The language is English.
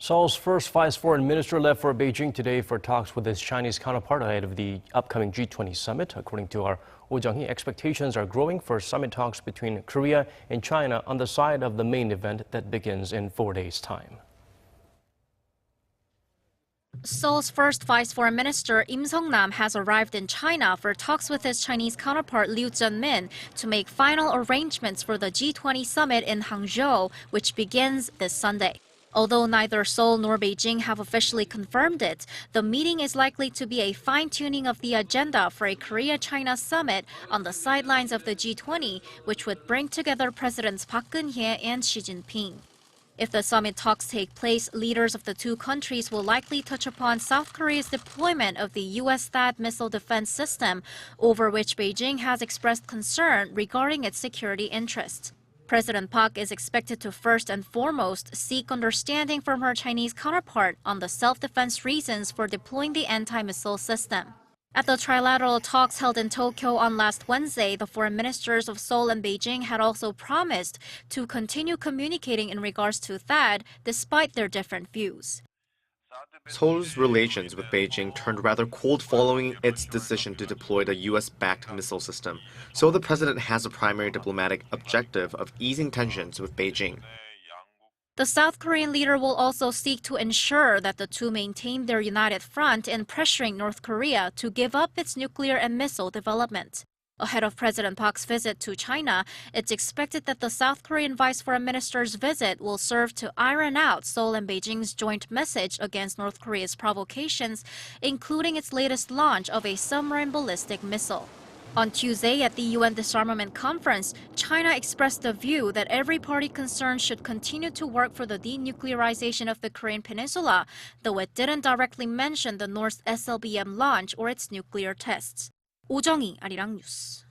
Seoul's first vice foreign minister left for Beijing today for talks with his Chinese counterpart ahead of the upcoming G20 Summit. According to our Oh Jung-hee, expectations are growing for summit talks between Korea and China on the side of the main event that begins in 4 days' time. Seoul's first vice foreign minister Lim Sung-nam has arrived in China for talks with his Chinese counterpart Liu Zhenmin to make final arrangements for the G20 Summit in Hangzhou, which begins this Sunday. Although neither Seoul nor Beijing have officially confirmed it, the meeting is likely to be a fine-tuning of the agenda for a Korea-China summit on the sidelines of the G20, which would bring together Presidents Park Geun-hye and Xi Jinping. If the summit talks take place, leaders of the two countries will likely touch upon South Korea's deployment of the U.S. THAAD missile defense system, over which Beijing has expressed concern regarding its security interests. President Park is expected to first and foremost seek understanding from her Chinese counterpart on the self-defense reasons for deploying the anti-missile system. At the trilateral talks held in Tokyo on last Wednesday, the foreign ministers of Seoul and Beijing had also promised to continue communicating in regards to THAAD despite their different views. Seoul's relations with Beijing turned rather cold following its decision to deploy the U.S.-backed missile system, so the president has a primary diplomatic objective of easing tensions with Beijing. The South Korean leader will also seek to ensure that the two maintain their united front in pressuring North Korea to give up its nuclear and missile development. Ahead of President Park's visit to China, it's expected that the South Korean vice foreign minister's visit will serve to iron out Seoul and Beijing's joint message against North Korea's provocations, including its latest launch of a submarine ballistic missile. On Tuesday at the UN Disarmament Conference, China expressed the view that every party concerned should continue to work for the denuclearization of the Korean peninsula, though it didn't directly mention the North's SLBM launch or its nuclear tests. Oh Jung-hee, Arirang News.